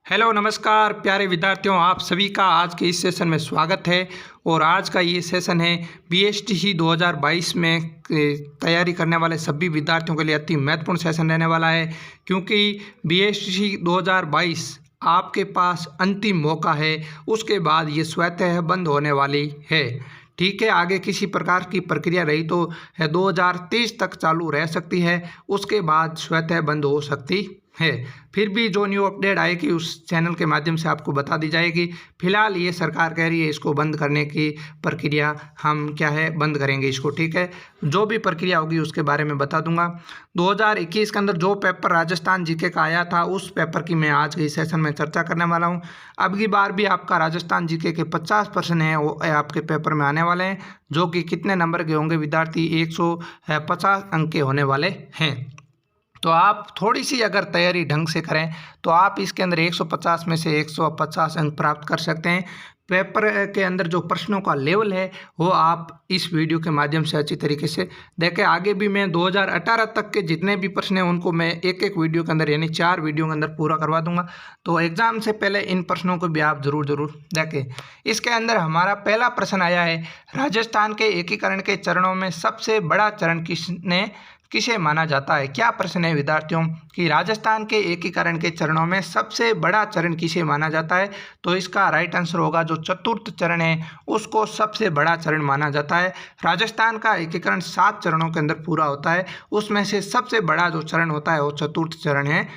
Hello नमस्कार प्यारे विद्यार्थियों, आप सभी का आज के इस सेशन में स्वागत है। और आज का ये सेशन है बीएसटीसी 2022 में तैयारी करने वाले सभी विद्यार्थियों के लिए अति महत्वपूर्ण सेशन रहने वाला है, क्योंकि बीएसटीसी 2022 आपके पास अंतिम मौका है। उसके बाद ये स्वतः बंद होने वाली है। ठीक है, आगे किसी प्रकार की प्रक्रिया रही तो 2023 तक चालू रह सकती है, उसके बाद स्वतः बंद हो सकती है। फिर भी जो न्यू अपडेट आएगी उस चैनल के माध्यम से आपको बता दी जाएगी। फिलहाल ये सरकार कह रही है इसको बंद करने की प्रक्रिया हम बंद करेंगे इसको। ठीक है, जो भी प्रक्रिया होगी उसके बारे में बता दूंगा। 2021 के अंदर जो पेपर राजस्थान जीके का आया था उस पेपर की मैं आज के इस सेशन में चर्चा करने वाला हूँ। अब की बार भी आपका राजस्थान जीके के 50% है वो आपके पेपर में आने वाले हैं, जो कि कितने नंबर के होंगे विद्यार्थी, 150 अंक के होने वाले हैं। तो आप थोड़ी सी अगर तैयारी ढंग से करें तो आप इसके अंदर 150 में से 150 अंक प्राप्त कर सकते हैं। पेपर के अंदर जो प्रश्नों का लेवल है वो आप इस वीडियो के माध्यम से अच्छी तरीके से देखें। आगे भी मैं 2018 तक के जितने भी प्रश्न हैं उनको मैं एक एक वीडियो के अंदर यानी 4 वीडियो के अंदर पूरा करवा दूंगा। तो एग्ज़ाम से पहले इन प्रश्नों को भी आप ज़रूर देखें। इसके अंदर हमारा पहला प्रश्न आया है, राजस्थान के एकीकरण के चरणों में सबसे बड़ा चरण किसे माना जाता है। क्या प्रश्न है विद्यार्थियों कि राजस्थान के एकीकरण के चरणों में सबसे बड़ा चरण किसे माना जाता है। तो इसका राइट आंसर होगा जो चतुर्थ चरण है उसको सबसे बड़ा चरण माना जाता है। राजस्थान का एकीकरण 7 चरणों के अंदर पूरा होता है, उसमें से सबसे बड़ा जो चरण होता है वो चतुर्थ चरण है।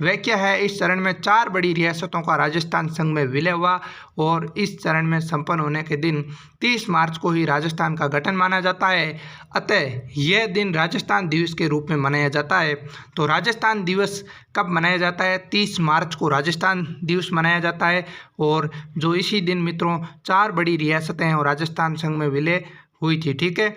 वह क्या है, इस चरण में 4 बड़ी रियासतों का राजस्थान संघ में विलय हुआ और इस चरण में संपन्न होने के दिन 30 मार्च को ही राजस्थान का गठन माना जाता है। अतः यह दिन राजस्थान दिवस के रूप में मनाया जाता है। तो राजस्थान दिवस कब मनाया जाता है, 30 मार्च को राजस्थान दिवस मनाया जाता है। और जो इसी दिन मित्रों 4 बड़ी रियासतें हैं और राजस्थान संघ में विलय हुई थी। ठीक है,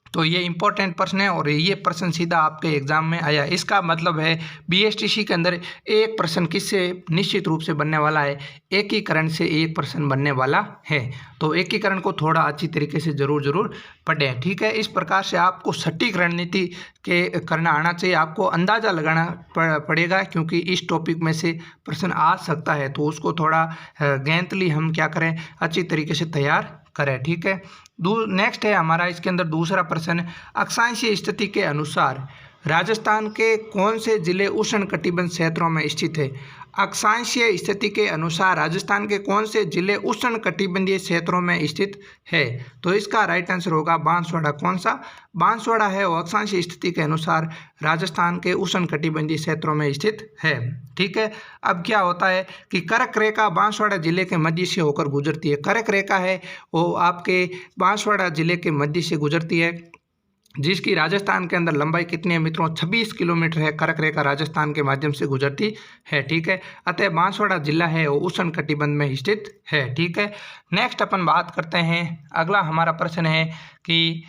तो ये इंपॉर्टेंट प्रश्न है और ये प्रश्न सीधा आपके एग्जाम में आया। इसका मतलब है बीएसटीसी के अंदर एक प्रश्न किससे निश्चित रूप से बनने वाला है, एकीकरण से एक प्रश्न बनने वाला है। तो एकीकरण को थोड़ा अच्छी तरीके से जरूर पढ़ें। ठीक है, इस प्रकार से आपको सटीक रणनीति के करना आना चाहिए, आपको अंदाज़ा लगाना पड़ेगा, क्योंकि इस टॉपिक में से प्रश्न आ सकता है। तो उसको थोड़ा गैंतली हम क्या करें, अच्छी तरीके से तैयार करें। ठीक है, नेक्स्ट है हमारा इसके अंदर दूसरा प्रश्न, अक्षांशीय स्थिति के अनुसार राजस्थान के कौन से जिले उष्णकटिबंध क्षेत्रों में स्थित है। अक्षांशीय स्थिति के अनुसार राजस्थान के कौन से जिले उष्णकटिबंधीय क्षेत्रों में स्थित है। तो इसका राइट आंसर होगा बांसवाड़ा। कौन सा, बांसवाड़ा है वो अक्षांशीय स्थिति के अनुसार राजस्थान के उष्णकटिबंधीय क्षेत्रों में स्थित है। ठीक है, अब क्या होता है कि कर्क रेखा बांसवाड़ा जिले के मध्य से होकर गुजरती है। कर्क रेखा है वो आपके बांसवाड़ा जिले के मध्य से गुजरती है, जिसकी राजस्थान के अंदर लंबाई कितनी है मित्रों, 26 किलोमीटर है। कर्क रेखा राजस्थान के माध्यम से गुजरती है। ठीक है, अतः बांसवाड़ा जिला है वो उष्णकटिबंध में स्थित है। ठीक है, नेक्स्ट अपन बात करते हैं। अगला हमारा प्रश्न है कि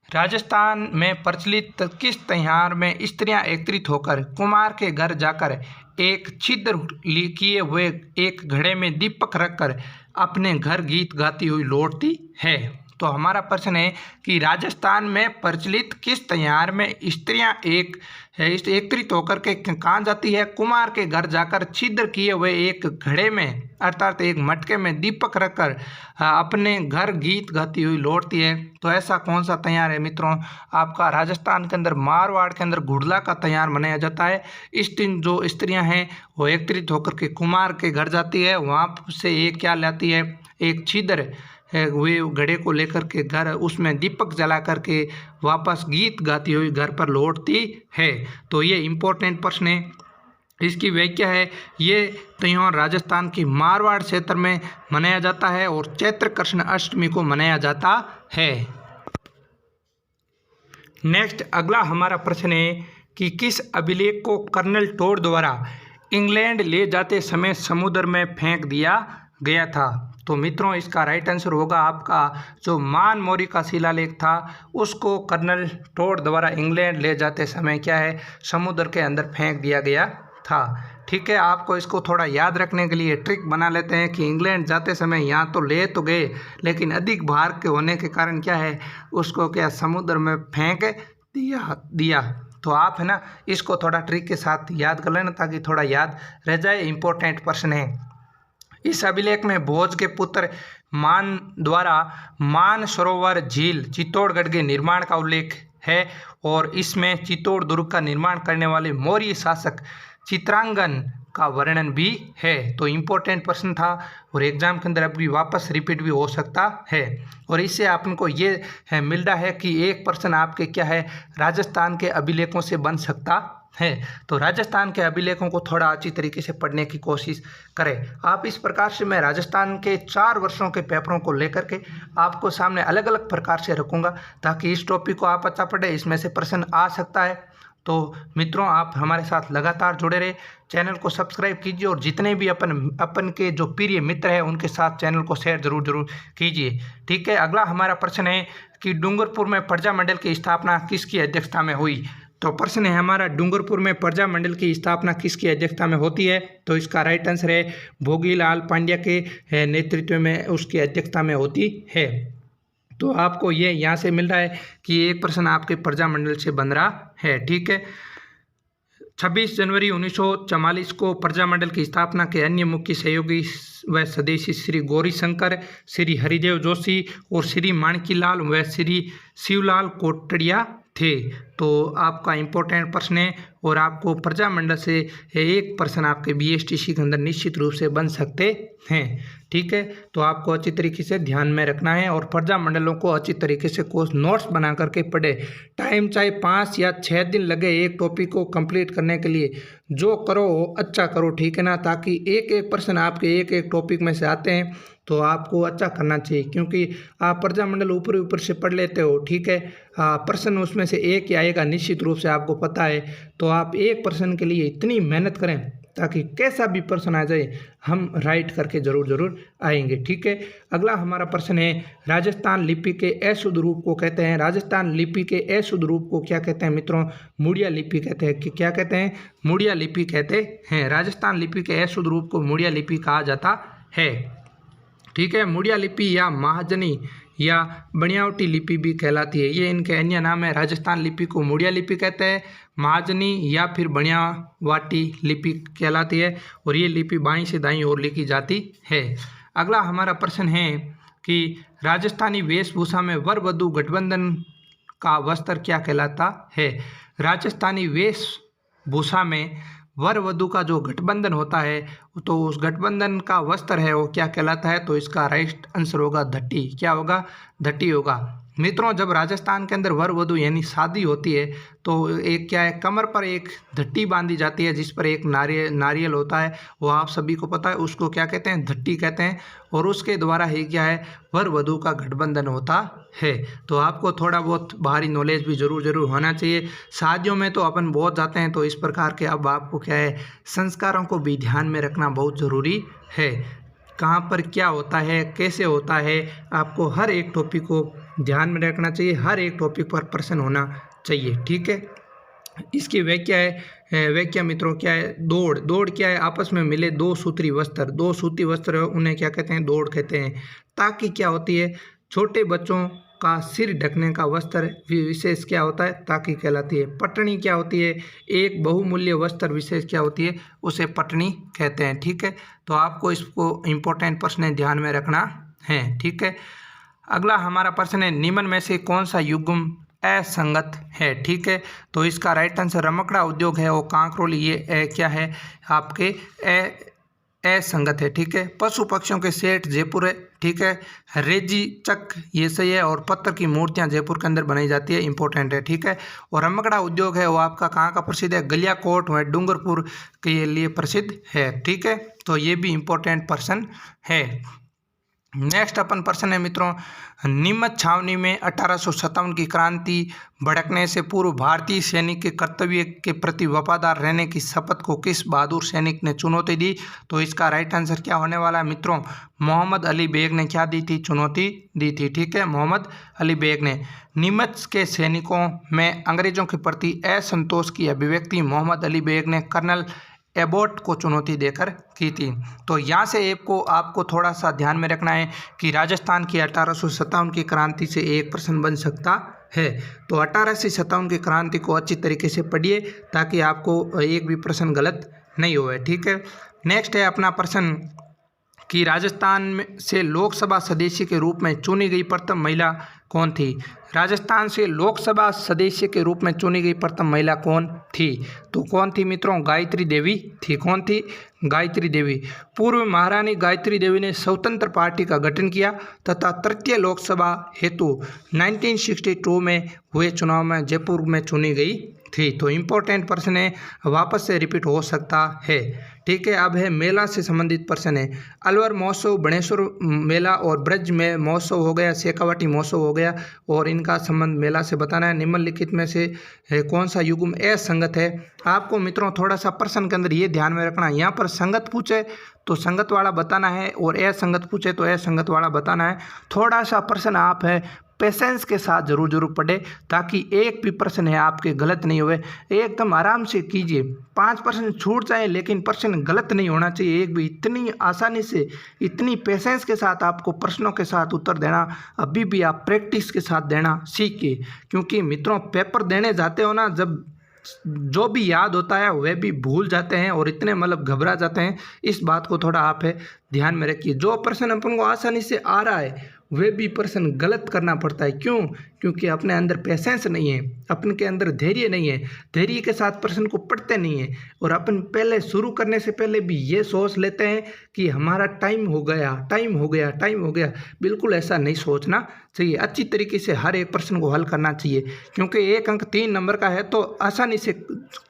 राजस्थान में प्रचलित किस त्योहार में स्त्रियां एकत्रित होकर कुमार के घर जाकर एक छिद्र किए हुए एक घड़े में दीपक रखकर अपने घर गीत गाती हुई लौटती है। तो हमारा प्रश्न है कि राजस्थान में प्रचलित किस त्योहार में स्त्रियां एकत्रित होकर के कहाँ जाती है, कुमार के घर जाकर छिद्र किए हुए एक घड़े में अर्थात एक मटके में दीपक रखकर अपने घर गीत गाती हुई लौटती है। तो ऐसा कौन सा त्योहार है मित्रों, आपका राजस्थान के अंदर मारवाड़ के अंदर घुड़ला का त्योहार मनाया जाता है। इस दिन जो स्त्रियां हैं वो एकत्रित होकर के कुमार के घर जाती है, वहाँ से एक क्या लाती है, एक छिद्र वे घड़े को लेकर के घर उसमें दीपक जला करके वापस गीत गाती हुई घर पर लौटती है। तो ये इम्पोर्टेंट प्रश्न है, इसकी व्याख्या है। ये त्योहार राजस्थान की मारवाड़ क्षेत्र में मनाया जाता है और चैत्र कृष्ण अष्टमी को मनाया जाता है। नेक्स्ट अगला हमारा प्रश्न है कि किस अभिलेख को कर्नल टोड द्वारा इंग्लैंड ले जाते समय समुद्र में फेंक दिया गया था। तो मित्रों इसका राइट आंसर होगा आपका जो मान मौर्य का शिलालेख था उसको कर्नल टोड द्वारा इंग्लैंड ले जाते समय क्या है, समुद्र के अंदर फेंक दिया गया था। ठीक है, आपको इसको थोड़ा याद रखने के लिए ट्रिक बना लेते हैं कि इंग्लैंड जाते समय यहाँ तो ले तो गए, लेकिन अधिक भार के होने के कारण क्या है उसको क्या समुद्र में फेंक दिया। तो आप है ना इसको थोड़ा ट्रिक के साथ याद कर लेना ताकि थोड़ा याद रह जाए। इंपॉर्टेंट प्रश्न है। इस अभिलेख में भोज के पुत्र मान द्वारा मानसरोवर झील चित्तौड़गढ़ के निर्माण का उल्लेख है और इसमें चित्तौड़ दुर्ग का निर्माण करने वाले मौर्य शासक चित्रांगन का वर्णन भी है। तो इम्पोर्टेंट प्रश्न था और एग्जाम के अंदर अभी वापस रिपीट भी हो सकता है। और इससे आपको ये मिल रहा है कि एक प्रश्न आपके क्या है राजस्थान के अभिलेखों से बन सकता है। तो राजस्थान के अभिलेखों को थोड़ा अच्छी तरीके से पढ़ने की कोशिश करें आप। इस प्रकार से मैं राजस्थान के 4 वर्षों के पेपरों को लेकर के आपको सामने अलग अलग प्रकार से रखूँगा ताकि इस टॉपिक को आप अच्छा पढ़े, इसमें से प्रश्न आ सकता है। तो मित्रों आप हमारे साथ लगातार जुड़े रहे, चैनल को सब्सक्राइब कीजिए और जितने भी अपन के जो प्रिय मित्र हैं उनके साथ चैनल को शेयर जरूर कीजिए। ठीक है, अगला हमारा प्रश्न है कि डूंगरपुर में प्रजा मंडल की स्थापना किसकी अध्यक्षता में हुई। तो प्रश्न है हमारा डूंगरपुर में प्रजा मंडल की स्थापना किसकी अध्यक्षता में होती है। तो इसका राइट आंसर है भोगीलाल पांड्या के नेतृत्व में उसकी अध्यक्षता में होती है। तो आपको ये यहाँ से मिल रहा है कि एक प्रश्न आपके प्रजा मंडल से बन रहा है। ठीक है, 26 जनवरी 1944 को प्रजा मंडल की स्थापना के अन्य मुख्य सहयोगी व सदस्य श्री गौरीशंकर, श्री हरिदेव जोशी और श्री माणकीलाल व श्री शिवलाल कोटड़िया थे। तो आपका इम्पोर्टेंट प्रश्न है और आपको प्रजा मंडल से एक प्रश्न आपके BSTC के अंदर निश्चित रूप से बन सकते हैं। ठीक है, तो आपको अच्छी तरीके से ध्यान में रखना है और प्रजा मंडलों को अच्छी तरीके से कोर्स नोट्स बना करके पढ़े। टाइम चाहे 5 या 6 दिन लगे एक टॉपिक को कंप्लीट करने के लिए, जो करो अच्छा करो। ठीक है ना, ताकि एक प्रश्न आपके एक टॉपिक में से आते हैं तो आपको अच्छा करना चाहिए, क्योंकि आप प्रजा मंडल ऊपर से पढ़ लेते हो। ठीक है, प्रश्न उसमें से एक ही आएगा निश्चित रूप से, आपको पता है। तो आप एक प्रश्न के लिए इतनी मेहनत करें ताकि कैसा भी प्रश्न आ जाए हम राइट करके जरूर आएंगे। ठीक है, अगला हमारा प्रश्न है राजस्थान लिपि के अशुद्ध रूप को कहते हैं। राजस्थान लिपि के अशुद्ध रूप को क्या कहते हैं मित्रों? मुड़िया लिपि कहते हैं। कि क्या कहते हैं? मुड़िया लिपि कहते हैं। राजस्थान लिपि के अशुद्ध रूप को मुड़िया लिपि कहा जाता है। ठीक है, मुड़िया लिपि या महाजनी या बनियावटी लिपि भी कहलाती है। ये इनके अन्य नाम है। राजस्थान लिपि को मुड़िया लिपि कहते हैं, महाजनी या फिर बनियावटी लिपि कहलाती है और ये लिपि बाईं से दाईं ओर लिखी जाती है। अगला हमारा प्रश्न है कि राजस्थानी वेशभूषा में वर वधू गठबंधन का वस्त्र क्या कहलाता है। राजस्थानी वेशभूषा में वर वधू का जो गठबंधन होता है तो उस गठबंधन का वस्त्र है वो क्या कहलाता है। तो इसका राइट आंसर होगा धट्टी। क्या होगा? धट्टी होगा। मित्रों जब राजस्थान के अंदर वर वधू यानी शादी होती है तो एक क्या है, कमर पर एक धट्टी बांधी जाती है जिस पर एक नारियल होता है, वो आप सभी को पता है, उसको क्या कहते हैं? धट्टी कहते हैं। और उसके द्वारा ही क्या है, वर वधू का गठबंधन होता है। तो आपको थोड़ा बहुत बाहरी नॉलेज भी जरूर होना चाहिए। शादियों में तो अपन बहुत जाते हैं, तो इस प्रकार के अब आपको क्या है, संस्कारों को भी ध्यान में रखना बहुत ज़रूरी है। कहाँ पर क्या होता है, कैसे होता है, आपको हर एक टॉपिक को ध्यान में रखना चाहिए। हर एक टॉपिक पर प्रश्न होना चाहिए। ठीक है, इसकी व्याख्या है, व्याख्या मित्रों क्या है? दौड़ क्या है? आपस में मिले 2 सूत्री वस्त्र। 2 सूत्री वस्त्र उन्हें क्या कहते हैं? दौड़ कहते हैं। ताकि क्या होती है? छोटे बच्चों का सिर ढकने का वस्त्र विशेष क्या होता है? ताकि कहलाती है। पटनी क्या होती है? एक बहुमूल्य वस्त्र विशेष क्या होती है? उसे पटनी कहते हैं। ठीक है, तो आपको इसको इम्पोर्टेंट प्रश्न ध्यान में रखना है। ठीक है, अगला हमारा प्रश्न है निम्न में से कौन सा युग्म असंगत है। ठीक है, तो इसका राइट आंसर रमकड़ा उद्योग है और कांकरोली ये क्या है आपके असंगत है। ठीक है, पशु पक्षियों के सेठ जयपुर है। ठीक है, रेजी चक ये सही है और पत्थर की मूर्तियां जयपुर के अंदर बनाई जाती है, इंपॉर्टेंट है। ठीक है, और रमकड़ा उद्योग है वो आपका कहाँ का प्रसिद्ध है? गलियाकोट व डूंगरपुर के लिए प्रसिद्ध है। ठीक है, तो ये भी इंपॉर्टेंट प्रश्न है। नेक्स्ट अपन प्रश्न है मित्रों, नीमच छावनी में 1857 की क्रांति भड़कने से पूर्व भारतीय सैनिक के कर्तव्य के प्रति वफादार रहने की शपथ को किस बहादुर सैनिक ने चुनौती दी। तो इसका राइट आंसर क्या होने वाला है मित्रों? मोहम्मद अली बेग ने क्या दी थी? चुनौती दी थी। ठीक है, मोहम्मद अली बेग ने। नीमच के सैनिकों में अंग्रेजों के प्रति असंतोष की अभिव्यक्ति मोहम्मद अली बेग ने कर्नल एबोट को चुनौती देकर की थी। तो यहाँ से आपको थोड़ा सा ध्यान में रखना है कि राजस्थान की 1857 की क्रांति से एक प्रश्न बन सकता है। तो 1857 की क्रांति को अच्छी तरीके से पढ़िए ताकि आपको एक भी प्रश्न गलत नहीं हुए। ठीक है, नेक्स्ट है अपना प्रश्न कि राजस्थान में से लोकसभा सदस्य के रूप में चुनी गई प्रथम महिला कौन थी? राजस्थान से लोकसभा सदस्य के रूप में चुनी गई प्रथम महिला कौन थी? तो कौन थी मित्रों? गायत्री देवी थी। कौन थी? गायत्री देवी। पूर्व महारानी गायत्री देवी ने स्वतंत्र पार्टी का गठन किया तथा तृतीय लोकसभा हेतु 1962 में हुए चुनाव में जयपुर में चुनी गई थी। तो इम्पोर्टेंट प्रश्न है, वापस से रिपीट हो सकता है। ठीक है, अब है मेला से संबंधित प्रश्न है। अलवर महोत्सव, बणेश्वर मेला और ब्रज में महोत्सव हो गया, शेखावाटी महोत्सव हो गया और इनका संबंध मेला से बताना है। निम्नलिखित में से कौन सा युग्म असंगत है? आपको मित्रों थोड़ा सा प्रश्न के अंदर ये ध्यान में रखना, यहाँ पर संगत पूछे तो संगत वाला बताना है और असंगत पूछे तो असंगत वाला बताना है। थोड़ा सा प्रश्न आप है पेशेंस के साथ जरूर पढ़े ताकि एक भी प्रश्न है आपके गलत नहीं हुए। एकदम आराम से कीजिए, 5 प्रश्न छूट जाए लेकिन प्रश्न गलत नहीं होना चाहिए एक भी। इतनी आसानी से, इतनी पेशेंस के साथ आपको प्रश्नों के साथ उत्तर देना अभी भी आप प्रैक्टिस के साथ देना सीखिए, क्योंकि मित्रों पेपर देने जाते हो ना, जब जो भी याद होता है वह भी भूल जाते हैं और इतने मतलब घबरा जाते हैं। इस बात को थोड़ा आप है ध्यान में रखिए। जो प्रश्न अपन को आसानी से आ रहा है वह भी प्रश्न गलत करना पड़ता है। क्यों? क्योंकि अपने अंदर पेशेंस नहीं है, अपन के अंदर धैर्य नहीं है, धैर्य के साथ प्रश्न को पढ़ते नहीं है और अपन पहले शुरू करने से पहले भी ये सोच लेते हैं कि हमारा टाइम हो गया, टाइम हो गया, टाइम हो गया। बिल्कुल ऐसा नहीं सोचना चाहिए। अच्छी तरीके से हर एक प्रश्न को हल करना चाहिए, क्योंकि एक अंक 3 नंबर का है तो आसानी से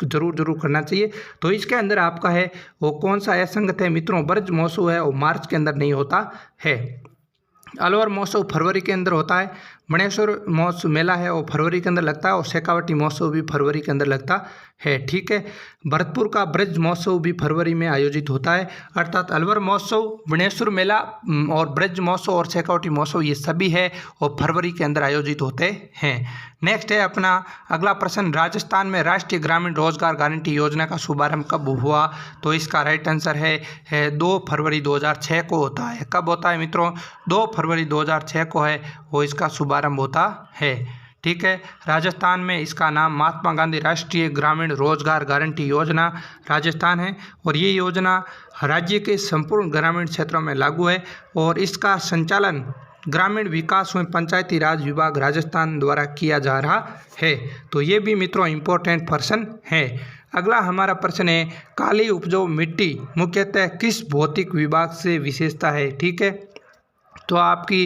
जरूर करना चाहिए। तो इसके अंदर आपका है वो कौन सा असंगत है मित्रों? ब्रज महोत्सव है और मार्च के अंदर नहीं होता है। अलवर महोत्सव फरवरी के अंदर होता है। बणेश्वर महोत्सव मेला है वो फरवरी के अंदर लगता है और शेखावाटी महोत्सव भी फरवरी के अंदर लगता है। ठीक है, भरतपुर का ब्रज महोत्सव भी फरवरी में आयोजित होता है। अर्थात अलवर महोत्सव, बणेश्वर मेला और ब्रज महोत्सव और शेखावाटी महोत्सव ये सभी है और फरवरी के अंदर आयोजित होते हैं। नेक्स्ट है अपना अगला प्रश्न, राजस्थान में राष्ट्रीय ग्रामीण रोजगार गारंटी योजना का शुभारंभ कब हुआ? तो इसका राइट आंसर है 2 फरवरी 2006 को होता है। कब होता है मित्रों? 2 फरवरी 2006 को है वो इसका शुभारंभ होता है। ठीक है, राजस्थान में इसका नाम महात्मा गांधी राष्ट्रीय ग्रामीण रोजगार गारंटी योजना राजस्थान है और ये योजना राज्य के संपूर्ण ग्रामीण क्षेत्रों में लागू है और इसका संचालन ग्रामीण विकास एवं पंचायती राज विभाग राजस्थान द्वारा किया जा रहा है। तो ये भी मित्रों इम्पोर्टेंट प्रश्न है। अगला हमारा प्रश्न है, काली उपजाऊ मिट्टी मुख्यतः किस भौतिक विभाग से विशेषता है? ठीक है, तो आपकी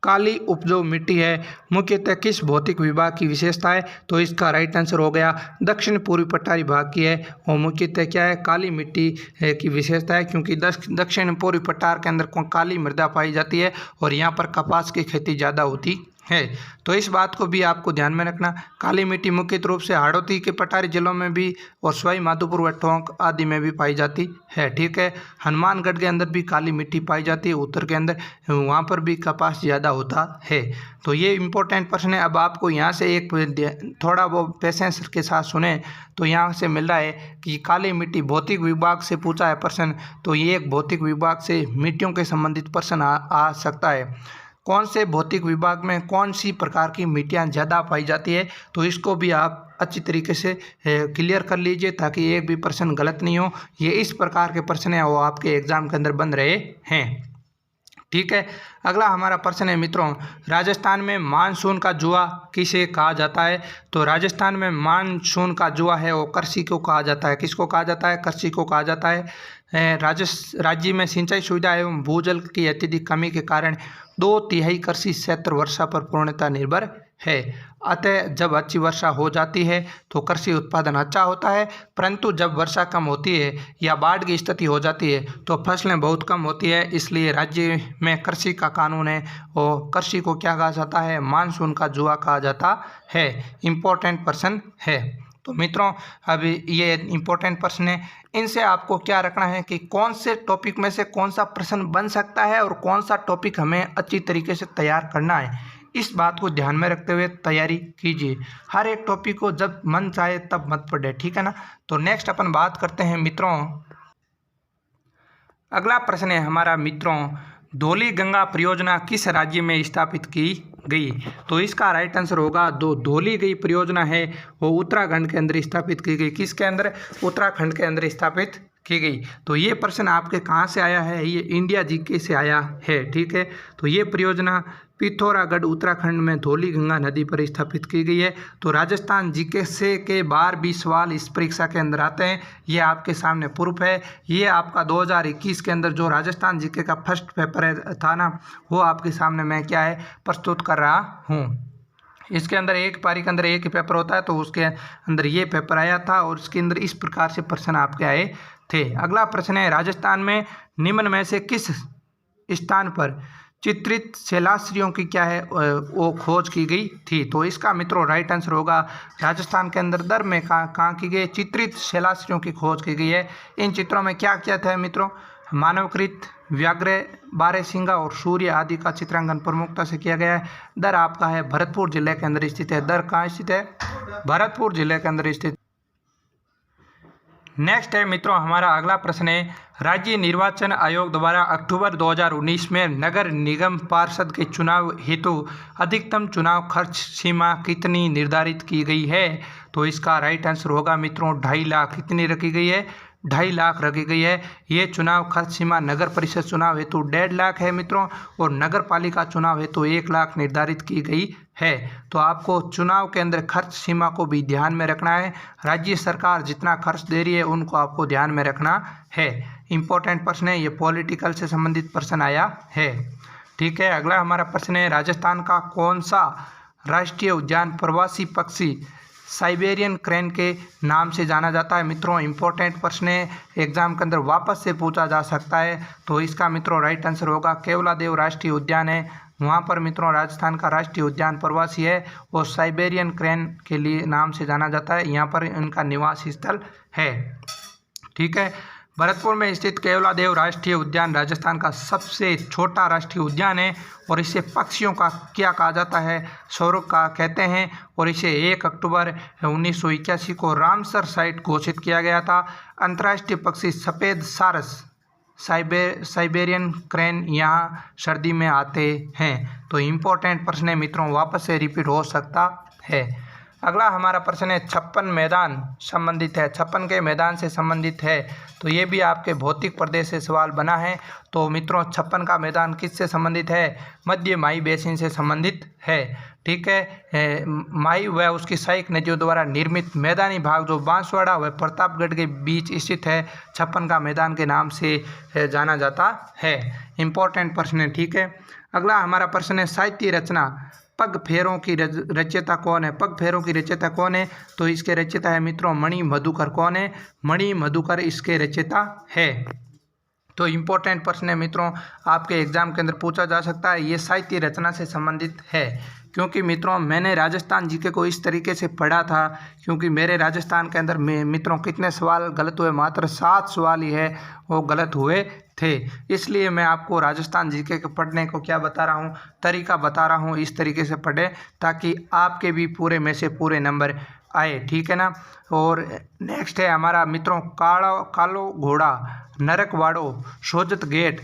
काली उपजाऊ मिट्टी है मुख्यतः किस भौतिक विभाग की विशेषता है? तो इसका राइट आंसर हो गया दक्षिण पूर्वी पठारी भाग की है और मुख्यतः क्या है? काली मिट्टी की विशेषता है, क्योंकि दक्षिण पूर्वी पठार के अंदर काली मृदा पाई जाती है और यहाँ पर कपास की खेती ज़्यादा होती है। तो इस बात को भी आपको ध्यान में रखना। काली मिट्टी मुख्य रूप से हाड़ौती के पठारी जिलों में भी और सवाई माधोपुर व टोंक आदि में भी पाई जाती है। ठीक है, हनुमानगढ़ के अंदर भी काली मिट्टी पाई जाती है, उत्तर के अंदर वहाँ पर भी कपास ज़्यादा होता है। तो ये इम्पोर्टेंट प्रश्न है। अब आपको यहाँ से एक थोड़ा वो पेशेंस के साथ सुने तो यहाँ से मिल रहा है कि काली मिट्टी भौतिक विभाग से पूछा है प्रश्न, तो ये एक भौतिक विभाग से मिट्टियों के संबंधित प्रश्न आ सकता है। कौन से भौतिक विभाग में कौन सी प्रकार की मिट्टियाँ ज़्यादा पाई जाती है? तो इसको भी आप अच्छी तरीके से क्लियर कर लीजिए ताकि एक भी प्रश्न गलत नहीं हो। ये इस प्रकार के प्रश्न हैं वो आपके एग्जाम के अंदर बन रहे हैं। ठीक है, अगला हमारा प्रश्न है मित्रों, राजस्थान में मानसून का जुआ किसे कहा जाता है? तो राजस्थान में मानसून का जुआ है वो कृषि को कहा जाता है। किसको कहा जाता है? कृषि को कहा जाता है। राज्य में सिंचाई सुविधा एवं भूजल की अत्यधिक कमी के कारण 2/3 कृषि क्षेत्र वर्षा पर पूर्णतः निर्भर है। अतः जब अच्छी वर्षा हो जाती है तो कृषि उत्पादन अच्छा होता है, परंतु जब वर्षा कम होती है या बाढ़ की स्थिति हो जाती है तो फसलें बहुत कम होती है। इसलिए राज्य में कृषि का कानून है और कृषि को क्या कहा जाता है? मानसून का जुआ कहा जाता है। इम्पोर्टेंट प्रश्न है। तो मित्रों अभी ये इम्पोर्टेंट प्रश्न है, इनसे आपको क्या रखना है कि कौन से टॉपिक में से कौन सा प्रश्न बन सकता है और कौन सा टॉपिक हमें अच्छी तरीके से तैयार करना है। इस बात को ध्यान में रखते हुए तैयारी कीजिए। हर एक टॉपिक को जब मन चाहे तब मत पढ़े, ठीक है ना। तो नेक्स्ट अपन बात करते हैं मित्रों, अगला प्रश्न है हमारा मित्रों, धौली गंगा परियोजना किस राज्य में स्थापित की गई। तो इसका राइट आंसर होगा धौली गई परियोजना है वो उत्तराखंड के अंदर स्थापित की गई। किसके अंदर? उत्तराखंड के अंदर स्थापित की गई। तो ये प्रश्न आपके कहाँ से आया है? ये इंडिया जीके से आया है। ठीक है, तो ये परियोजना पिथौरागढ़ उत्तराखंड में धौली गंगा नदी पर स्थापित की गई है। तो राजस्थान जीके से के बार भी सवाल इस परीक्षा के अंदर आते हैं, ये आपके सामने प्रूफ है। ये आपका 2021 के अंदर जो राजस्थान जीके का फर्स्ट पेपर था ना, वो आपके सामने मैं क्या है प्रस्तुत कर रहा हूँ। इसके अंदर एक पारी के अंदर एक ही पेपर होता है, तो उसके अंदर ये पेपर आया था और इसके अंदर इस प्रकार से प्रश्न आपके आए थे। अगला प्रश्न है, राजस्थान में निम्न में से किस स्थान पर चित्रित शैलाश्रियों की क्या है वो खोज की गई थी? तो इसका मित्रों राइट आंसर होगा राजस्थान के अंदर दर में कहाँ की गई चित्रित शैलाश्रियों की खोज की गई है। इन चित्रों में क्या क्या था मित्रों? मानवकृत, व्याघ्र, बारहसिंगा और सूर्य आदि का चित्रांकन प्रमुखता से किया गया है। दर आपका है भरतपुर जिले के अंदर स्थित है। दर कहाँ स्थित है? भरतपुर जिले के अंदर स्थित। नेक्स्ट है मित्रों हमारा अगला प्रश्न है, राज्य निर्वाचन आयोग द्वारा अक्टूबर 2019 में नगर निगम पार्षद के चुनाव हेतु अधिकतम चुनाव खर्च सीमा कितनी निर्धारित की गई है? तो इसका राइट आंसर होगा मित्रों 2.5 लाख। कितनी रखी गई है? 2.5 लाख रखी गई है। ये चुनाव खर्च सीमा नगर परिषद चुनाव हेतु 1.5 लाख है मित्रों, और नगर पालिका चुनाव हेतु 1 लाख निर्धारित की गई है। तो आपको चुनाव के अंदर खर्च सीमा को भी ध्यान में रखना है। राज्य सरकार जितना खर्च दे रही है उनको आपको ध्यान में रखना है। इंपॉर्टेंट प्रश्न है, ये पॉलिटिकल से संबंधित प्रश्न आया है। ठीक है, अगला हमारा प्रश्न है, राजस्थान का कौन सा राष्ट्रीय उद्यान प्रवासी पक्षी साइबेरियन क्रेन के नाम से जाना जाता है? मित्रों इंपॉर्टेंट प्रश्न है, एग्जाम के अंदर वापस से पूछा जा सकता है। तो इसका मित्रों राइट आंसर होगा केवलादेव राष्ट्रीय उद्यान है। वहाँ पर मित्रों राजस्थान का राष्ट्रीय उद्यान प्रवासी है और साइबेरियन क्रेन के लिए नाम से जाना जाता है। यहाँ पर इनका निवास स्थल है। ठीक है, भरतपुर में स्थित केवलादेव राष्ट्रीय उद्यान राजस्थान का सबसे छोटा राष्ट्रीय उद्यान है और इसे पक्षियों का क्या कहा जाता है? स्वर्ग का कहते हैं। और इसे 1 अक्टूबर 1981 को रामसर साइट घोषित किया गया था। अंतर्राष्ट्रीय पक्षी सफ़ेद सारस साइबेरियन क्रेन यहाँ सर्दी में आते हैं। तो इम्पोर्टेंट प्रश्न है मित्रों, वापस से रिपीट हो सकता है। अगला हमारा प्रश्न है 56 मैदान संबंधित है, 56 के मैदान से संबंधित है। तो ये भी आपके भौतिक प्रदेश से सवाल बना है। तो मित्रों 56 का मैदान किससे संबंधित है? मध्य माई बेसिन से संबंधित है। ठीक है, माई व उसकी सहायक नदियों द्वारा निर्मित मैदानी भाग जो बांसवाड़ा व प्रतापगढ़ के बीच स्थित है, 56 का मैदान के नाम से जाना जाता है। इंपॉर्टेंट प्रश्न है। ठीक है, अगला हमारा प्रश्न है साहित्य रचना पग फेरों की रचयिता कौन है? पग फेरों की रचयिता कौन है? तो इसके रचयिता है मित्रों मणि मधुकर। कौन है? मणि मधुकर इसके रचयिता है। तो इम्पोर्टेंट प्रश्न है मित्रों, आपके एग्जाम के अंदर पूछा जा सकता है। ये साहित्य रचना से संबंधित है, क्योंकि मित्रों मैंने राजस्थान जीके को इस तरीके से पढ़ा था, क्योंकि मेरे राजस्थान के अंदर मित्रों कितने सवाल गलत हुए? मात्र 7 सवाल ही है वो गलत हुए थे। इसलिए मैं आपको राजस्थान जीके के पढ़ने को क्या बता रहा हूँ, तरीका बता रहा हूँ, इस तरीके से पढ़ें ताकि आपके भी पूरे में से पूरे नंबर आए। ठीक है ना। और नेक्स्ट है हमारा मित्रों कालो घोड़ा, नरकवाड़ो, सोजत गेट,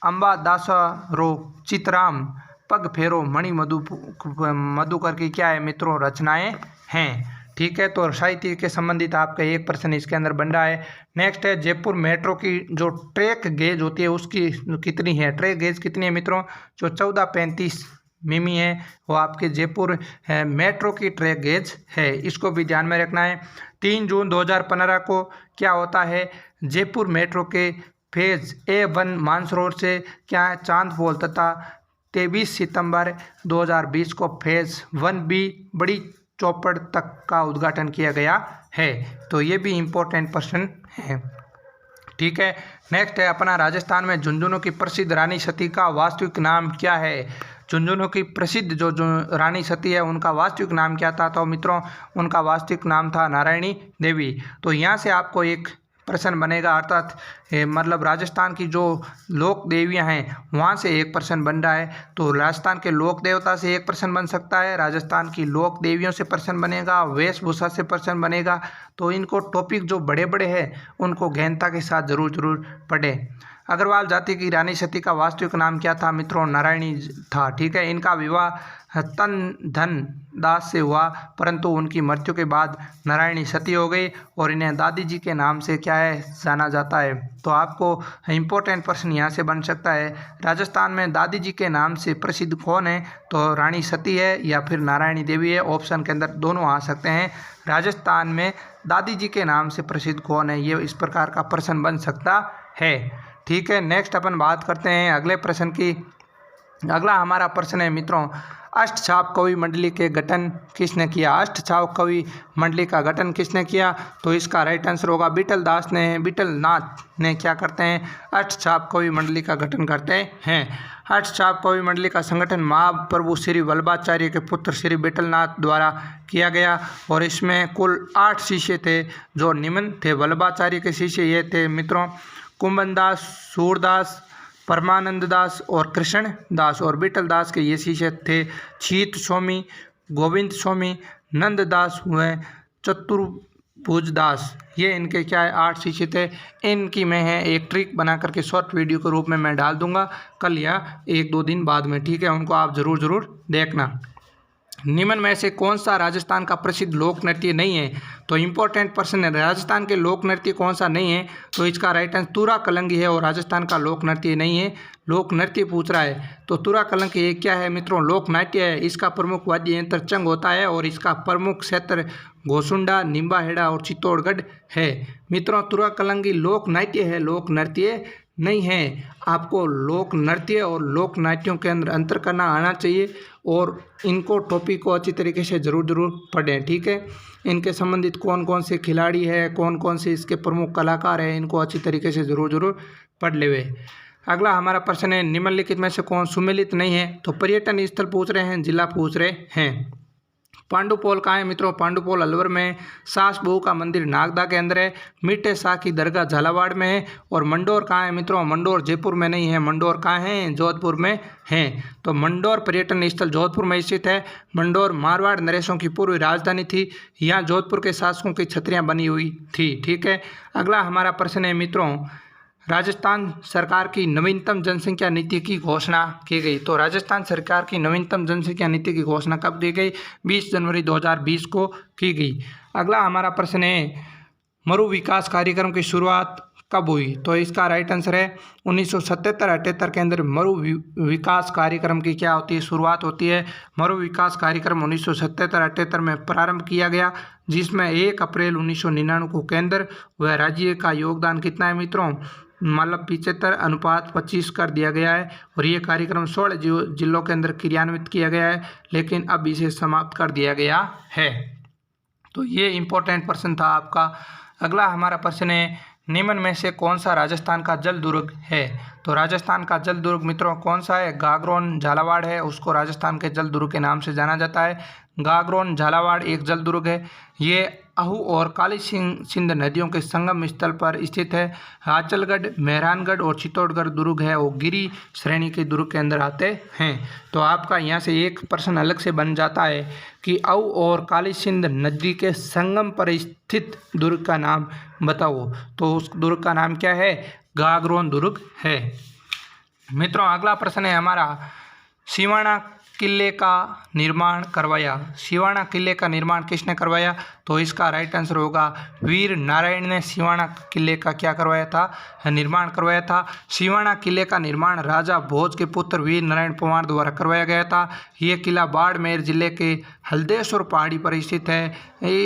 अम्बा दासरो, चितराम, पग फेरो, मणि मधुकर की क्या है मित्रों रचनाएं हैं। ठीक है, तो साहित्य के संबंधित आपका एक प्रश्न इसके अंदर बन रहा है। नेक्स्ट है जयपुर मेट्रो की जो ट्रैक गेज होती है उसकी कितनी है? ट्रैक गेज कितनी है मित्रों? जो 1435 मिमी है वो आपके जयपुर मेट्रो की ट्रैक गेज है। इसको भी ध्यान में रखना है। 3 जून 2015 को क्या होता है? जयपुर मेट्रो के फेज A1 मानसरोवर से क्या चांदपोल तथा 23 सितंबर 2020 को फेज 1B बड़ी चौपड़ तक का उद्घाटन किया गया है। तो ये भी इम्पोर्टेंट प्रश्न है। ठीक है, नेक्स्ट है अपना राजस्थान में झुंझुनू की प्रसिद्ध रानी सती का वास्तविक नाम क्या है? झुंझुनू की प्रसिद्ध जो रानी सती है उनका वास्तविक नाम क्या था? तो मित्रों उनका वास्तविक नाम था नारायणी देवी। तो यहाँ से आपको एक प्रश्न बनेगा, अर्थात मतलब राजस्थान की जो लोक देवियाँ हैं वहाँ से एक प्रश्न बन रहा है। तो राजस्थान के लोक देवता से एक प्रश्न बन सकता है, राजस्थान की लोक देवियों से प्रश्न बनेगा, वेशभूषा से प्रश्न बनेगा। तो इनको टॉपिक जो बड़े बड़े हैं उनको गहनता के साथ ज़रूर पढ़ें। अग्रवाल जाति की रानी सती का वास्तविक नाम क्या था मित्रों? नारायणी था। ठीक है। इनका विवाह तन धन दास से हुआ, परंतु उनकी मृत्यु के बाद नारायणी सती हो गई और इन्हें दादी जी के नाम से क्या है जाना जाता है। तो आपको इम्पोर्टेंट प्रश्न यहाँ से बन सकता है, राजस्थान में दादी जी के नाम से प्रसिद्ध कौन है? तो रानी सती है या फिर नारायणी देवी है। ऑप्शन के अंदर दोनों आ सकते हैं। राजस्थान में दादी जी के नाम से प्रसिद्ध कौन है? ये इस प्रकार का प्रश्न बन सकता है। ठीक है। नेक्स्ट अपन बात करते हैं अगले प्रश्न की। अगला हमारा प्रश्न है मित्रों, अष्टछाप कवि मंडली के गठन किसने किया? अष्टछाप कवि मंडली का गठन किसने किया? तो इसका राइट आंसर होगा विठलनाथ ने क्या करते हैं? अष्टछाप कवि मंडली का गठन करते हैं। अष्टछाप कवि मंडली का संगठन महाप्रभु श्री वल्लभाचार्य के पुत्र श्री विठलनाथ द्वारा किया गया और इसमें कुल 8 शिष्य थे जो निम्न थे। वल्लभाचार्य के शिष्य ये थे मित्रों, कुंभनदास, सूरदास, परमानंद दास और कृष्ण दास, और विठल दास के ये शिष्य थे छीत स्वामी, गोविंद स्वामी, नंद दास हुए, चतुर्भुज दास। ये इनके क्या है 8 शिष्य थे। इनकी मैं है एक ट्रिक बना करके शॉर्ट वीडियो के रूप में मैं डाल दूंगा कल या 1-2 दिन बाद में। ठीक है। उनको आप ज़रूर देखना। निम्न में से कौन सा राजस्थान का प्रसिद्ध लोक नृत्य नहीं है? तो इम्पोर्टेंट प्रश्न है, राजस्थान के लोक नृत्य कौन सा नहीं है? तो इसका राइट आंसर तुरा कलंगी है और राजस्थान का लोक नृत्य नहीं है। लोक नृत्य पूछ रहा है तो तुरा कलंगी ये क्या है मित्रों? लोक नाट्य है। इसका प्रमुख वाद्य यंत्र चंग होता है और इसका प्रमुख क्षेत्र घोसुंडा, निम्बाहेड़ा और चित्तौड़गढ़ है। मित्रों तुरा कलंगी लोक नाट्य है, लोक नृत्य नहीं है। आपको लोक नृत्य और लोक नाट्यों के अंदर अंतर करना आना चाहिए और इनको टॉपिक को अच्छी तरीके से ज़रूर पढ़ें। ठीक है। इनके संबंधित कौन कौन से खिलाड़ी है, कौन कौन से इसके प्रमुख कलाकार हैं, इनको अच्छी तरीके से ज़रूर पढ़ लेवे। अगला हमारा प्रश्न है, निम्नलिखित में से कौन सुमेलित नहीं है? तो पर्यटन स्थल पूछ रहे हैं, जिला पूछ रहे हैं। पांडुपोल कहाँ है मित्रों? पांडुपोल अलवर में। सास बहू का मंदिर नागदा के अंदर है। मीठे शाह की दरगाह झालावाड़ में है। और मंडोर कहाँ है मित्रों? मंडोर जयपुर में नहीं है, मंडोर कहाँ है? जोधपुर में है। तो मंडोर पर्यटन स्थल जोधपुर में स्थित है। मंडोर मारवाड़ नरेशों की पूर्व राजधानी थी। यहाँ जोधपुर के शासकों की छतरियाँ बनी हुई थी। ठीक है। अगला हमारा प्रश्न है मित्रों, राजस्थान सरकार की नवीनतम जनसंख्या नीति की घोषणा की गई। तो राजस्थान सरकार की नवीनतम जनसंख्या नीति की घोषणा कब की गई? 20 जनवरी 2020 को की गई। अगला हमारा प्रश्न है, मरु विकास कार्यक्रम की शुरुआत कब हुई? तो इसका राइट आंसर है 1977-78 के अंदर मरु विकास कार्यक्रम की क्या होती है? शुरुआत होती है। मरु विकास कार्यक्रम 1977-78 में प्रारंभ किया गया, जिसमें 1 अप्रैल 1999 को केंद्र व राज्य का योगदान कितना है मित्रों? मतलब 75:25 कर दिया गया है और ये कार्यक्रम 16 जिलों के अंदर क्रियान्वित किया गया है, लेकिन अब इसे समाप्त कर दिया गया है। तो ये इम्पोर्टेंट प्रश्न था आपका। अगला हमारा प्रश्न है, निम्न में से कौन सा राजस्थान का जल दुर्ग है? तो राजस्थान का जल दुर्ग मित्रों कौन सा है? गागरोन झालावाड़ है, उसको राजस्थान के जल दुर्ग के नाम से जाना जाता है। गागरोन झालावाड़ एक जल दुर्ग है। ये आहू और काली सिंध नदियों के संगम स्थल पर स्थित है। हाचलगढ़, मेहरानगढ़ और चित्तौड़गढ़ दुर्ग है वो गिरी श्रेणी के दुर्ग के अंदर आते हैं। तो आपका यहाँ से एक प्रश्न अलग से बन जाता है कि आहू और काली सिंध नदी के संगम पर स्थित दुर्ग का नाम बताओ। तो उस दुर्ग का नाम क्या है? गागरोन दुर्ग है। मित्रों अगला प्रश्न है हमारा, सिवाना किले का निर्माण करवाया। सिवाना किले का निर्माण किसने करवाया? तो इसका राइट आंसर होगा वीर नारायण ने सिवाना किले का क्या करवाया था? निर्माण करवाया था। सिवाना किले का निर्माण राजा भोज के पुत्र वीर नारायण पंवार द्वारा करवाया गया था। ये किला बाड़मेर जिले के हल्देश्वर पहाड़ी पर स्थित है।